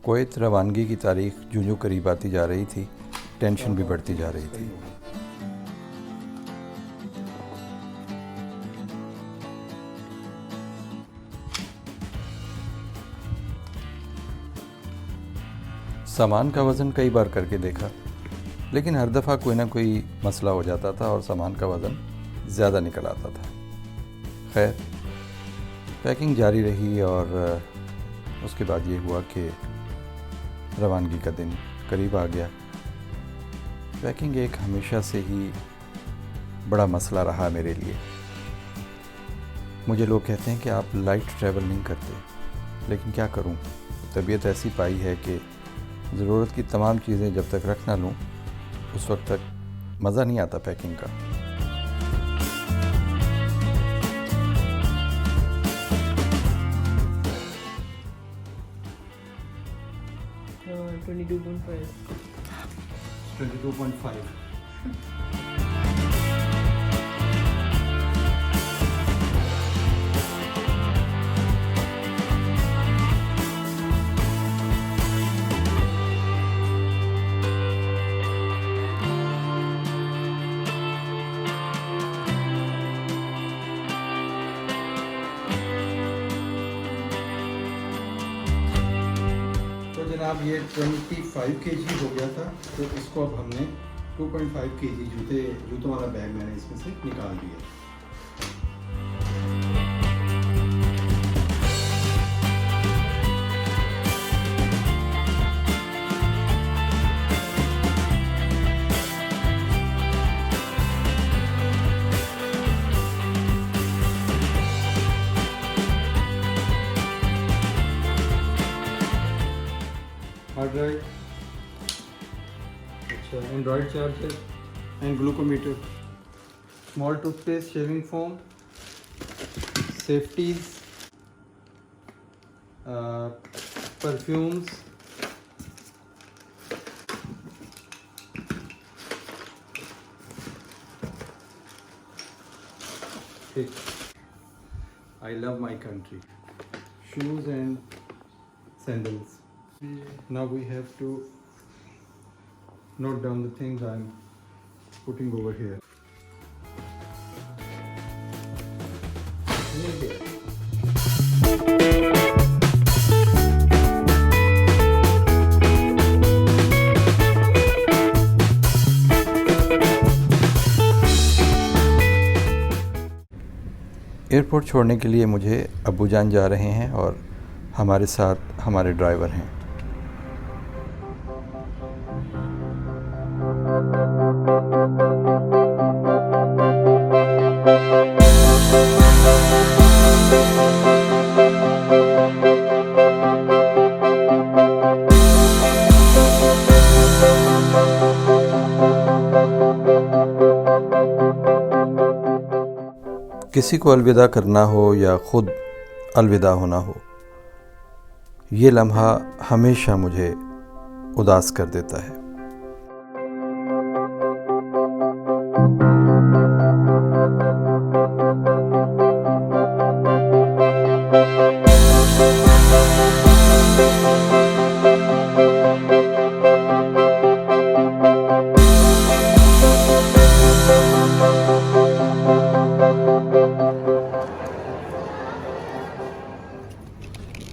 Kuwait रवानगी की तारीख जो करीब आती जा रही थी, टेंशन भी बढ़ती जा रही थी। सामान का वज़न कई बार करके देखा, लेकिन हर दफ़ा कोई ना कोई मसला हो जाता था और सामान का वज़न ज़्यादा निकल आता था। खैर, पैकिंग जारी रही और उसके बाद ये हुआ कि रवानगी का दिन करीब आ गया। पैकिंग एक हमेशा से ही बड़ा मसला रहा मेरे लिए। मुझे लोग कहते हैं कि आप लाइट ट्रैवल नहीं करते, लेकिन क्या करूं, तबीयत ऐसी पाई है कि ज़रूरत की तमाम चीज़ें जब तक रख ना लूं, उस वक्त तक मज़ा नहीं आता पैकिंग का। No, 22.5. 22.5। जनाब ये 25 kg हो गया था, तो इसको अब हमने 2.5 kg जूतों वाला बैग मैंने इसमें से निकाल दिया। हार्ड ड्राइव, अच्छा, Android charger and glucometer, small toothpaste, shaving foam, safeties, perfumes, I love my country, shoes and sandals. Now we have to note down the things I'm putting over here. Airport छोड़ने के लिए मुझे अब्बूजान जा रहे हैं और हमारे साथ हमारे ड्राइवर हैं। किसी को अलविदा करना हो या ख़ुद अलविदा होना हो, ये लम्हा हमेशा मुझे उदास कर देता है।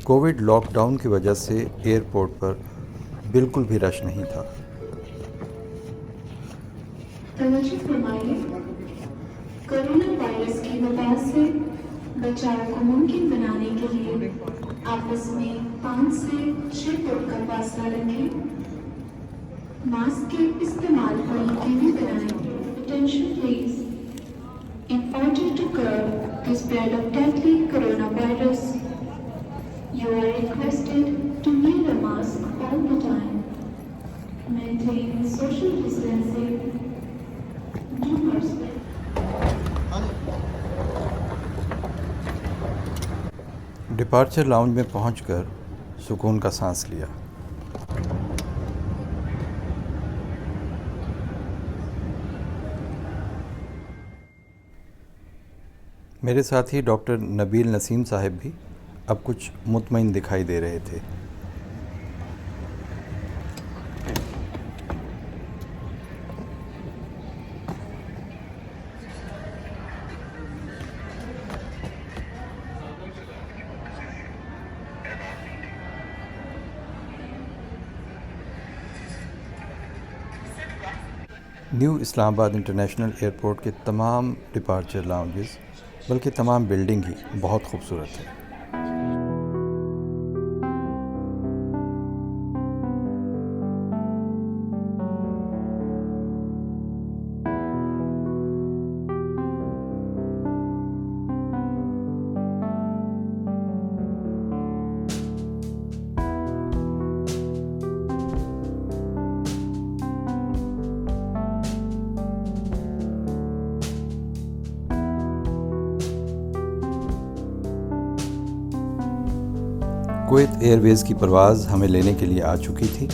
कोविड लॉकडाउन की वजह से एयरपोर्ट पर बिल्कुल भी रश नहीं था। कोरोना वायरस की वबा से बचाव को मुमकिन बनाने के लिए आपस में 5 से 6 फुट का फासला रखें। मास्क के इस्तेमाल को यकीनी बनाएं। Attention please. In order to curb the spread of deadly coronavirus, you are requested to wear a mask all the time. Maintain social distancing. Do not spread. Departure lounge में पहुंचकर सुकून का सांस लिया। मेरे साथ ही डॉक्टर नबील नसीम साहब भी अब कुछ मुतमईन दिखाई दे रहे थे। न्यू इस्लामाबाद इंटरनेशनल एयरपोर्ट के तमाम डिपार्चर लाउंजेस, बल्कि तमाम बिल्डिंग ही बहुत खूबसूरत है। कुवैत एयरवेज़ की परवाज़ हमें लेने के लिए आ चुकी थी।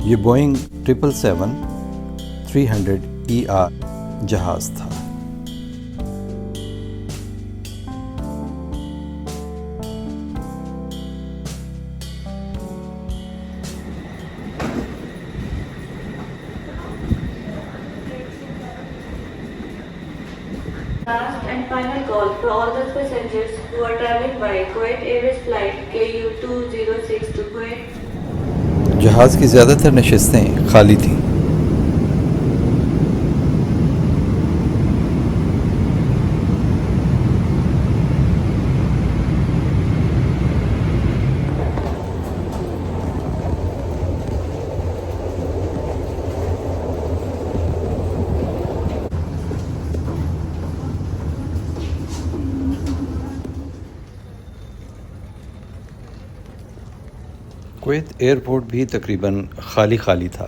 ये बोइंग 777-300ER जहाज़ था। Last and final call for all the passengers who are traveling by Kuwait Airways flight KU206 to Kuwait. जहाज़ की ज़्यादातर नशिस्तें खाली थीं। कुवैत एयरपोर्ट भी तकरीबन खाली था।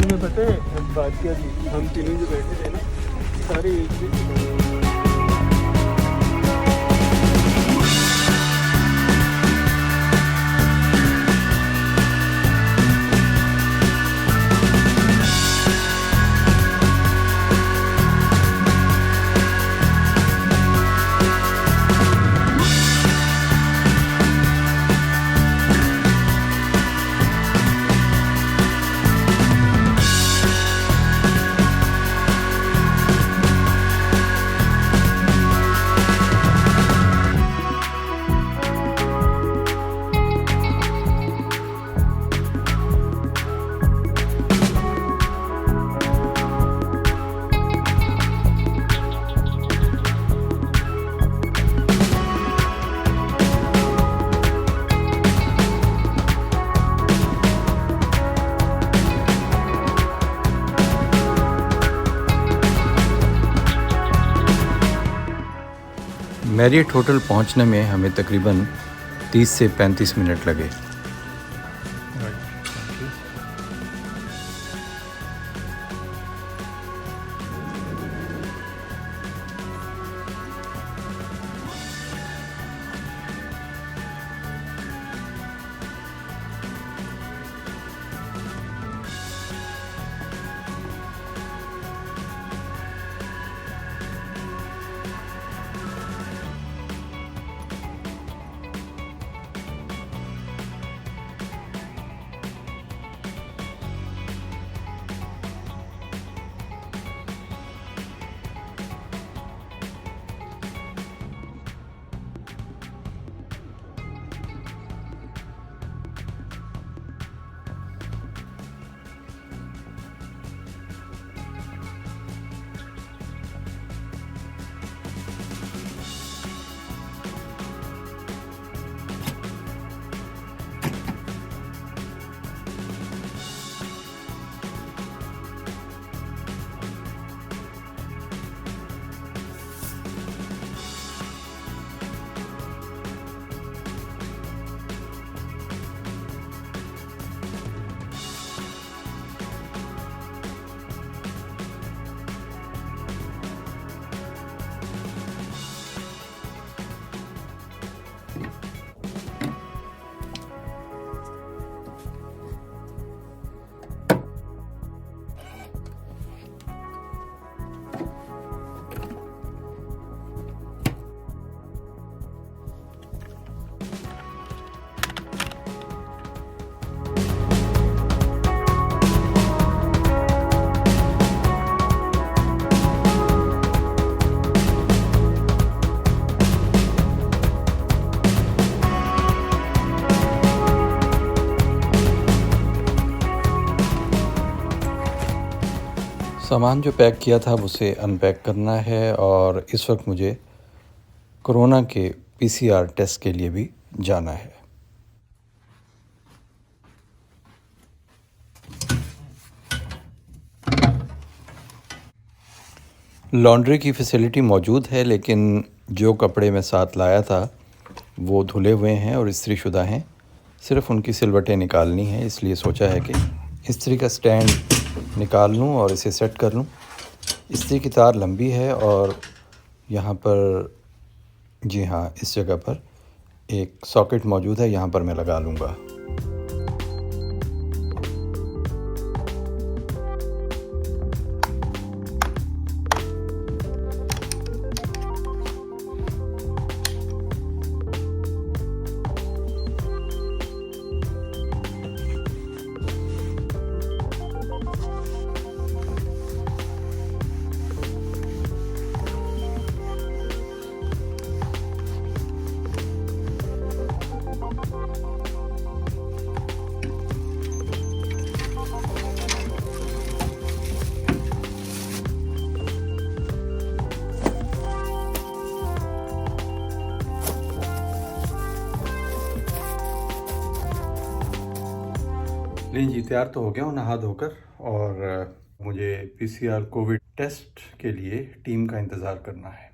तुम्हें पता है बात क्या थी, हम तीनों जो बैठे थे ना सारे एक ही मैरियट होटल पहुंचने में हमें तकरीबन 30 से 35 मिनट लगे। सामान जो पैक किया था उसे अनपैक करना है और इस वक्त मुझे कोरोना के पीसीआर टेस्ट के लिए भी जाना है। लॉन्ड्री की फैसिलिटी मौजूद है, लेकिन जो कपड़े मैं साथ लाया था वो धुले हुए हैं और इस्त्री शुदा हैं। सिर्फ़ उनकी सिलवटें निकालनी हैं, इसलिए सोचा है कि इस्त्री का स्टैंड निकाल लूं और इसे सेट कर लूं। इस्त्री की तार लंबी है और यहाँ पर, जी हाँ, इस जगह पर एक सॉकेट मौजूद है, यहाँ पर मैं लगा लूँगा। लीजिए जी, तैयार तो हो गया हूँ नहा धोकर और मुझे पीसीआर कोविड टेस्ट के लिए टीम का इंतज़ार करना है।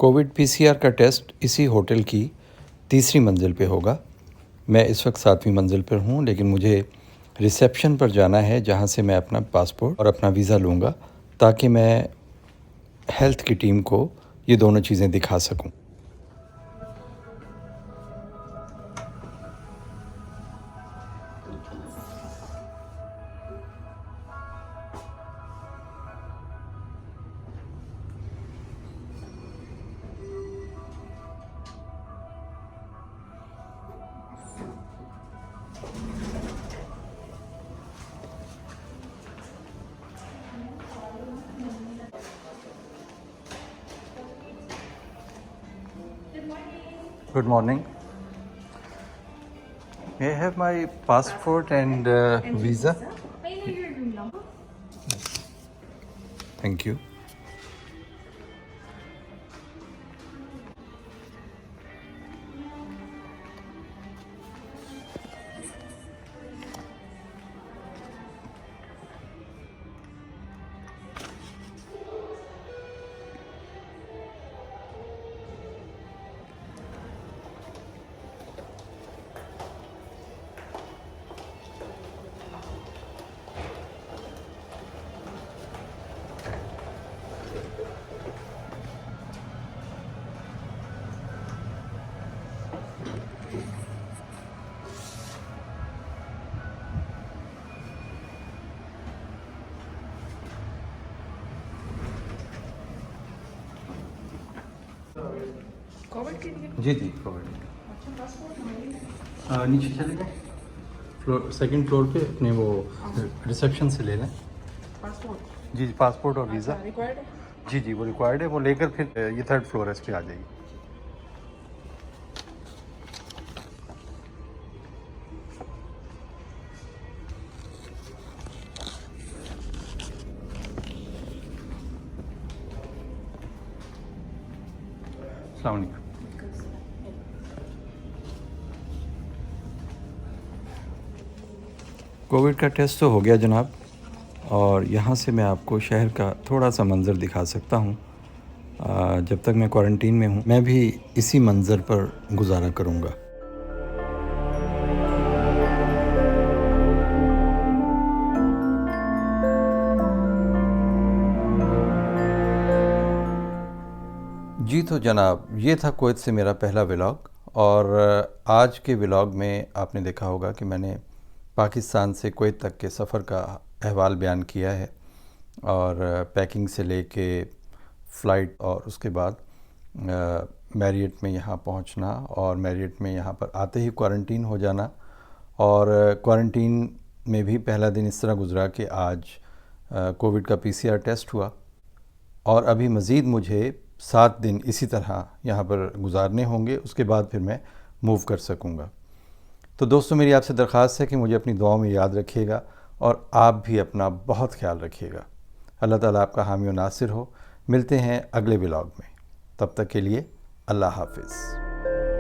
कोविड पीसीआर का टेस्ट इसी होटल की तीसरी मंजिल पे होगा। मैं इस वक्त 7वीं मंजिल पर हूँ, लेकिन मुझे रिसेप्शन पर जाना है, जहाँ से मैं अपना पासपोर्ट और अपना वीज़ा लूँगा, ताकि मैं हेल्थ की टीम को ये दोनों चीज़ें दिखा सकूँ। Good morning. May I have my passport and visa? I know your room number. Thank you. Covid के लिए जी जी, कोविड। नीचे चले गए, फ्लोर, सेकंड फ्लोर पे अपने वो रिसेप्शन से ले लें। पासपोर्ट जी जी, पासपोर्ट और वीज़ा। रिक्वायर्ड है। जी जी, वो रिक्वायर्ड है, वो लेकर फिर ये 3rd फ्लोर है, इस पे आ जाएगी। अस्सलाम वालेकुम। कोविड का टेस्ट तो हो गया जनाब, और यहाँ से मैं आपको शहर का थोड़ा सा मंज़र दिखा सकता हूँ। जब तक मैं क्वारंटीन में हूँ, मैं भी इसी मंज़र पर गुजारा करूँगा। जी तो जनाब, ये था कुवैत से मेरा पहला व्लॉग, और आज के व्लॉग में आपने देखा होगा कि मैंने पाकिस्तान से कुवैत तक के सफ़र का अहवाल बयान किया है, और पैकिंग से लेके फ़्लाइट और उसके बाद मैरियट में यहाँ पहुँचना और मैरियट में यहाँ पर आते ही क्वारंटीन हो जाना और क्वारंटीन में भी पहला दिन इस तरह गुज़रा कि आज कोविड का PCR टेस्ट हुआ और अभी मज़ीद मुझे 7 दिन इसी तरह यहाँ पर गुजारने होंगे, उसके बाद फिर मैं मूव कर सकूँगा। तो दोस्तों, मेरी आपसे दरख्वास्त है कि मुझे अपनी दुआओं में याद रखिएगा और आप भी अपना बहुत ख्याल रखिएगा। अल्लाह ताला आपका हामी और नासिर हो। मिलते हैं अगले व्लॉग में, तब तक के लिए अल्लाह हाफ़िज़।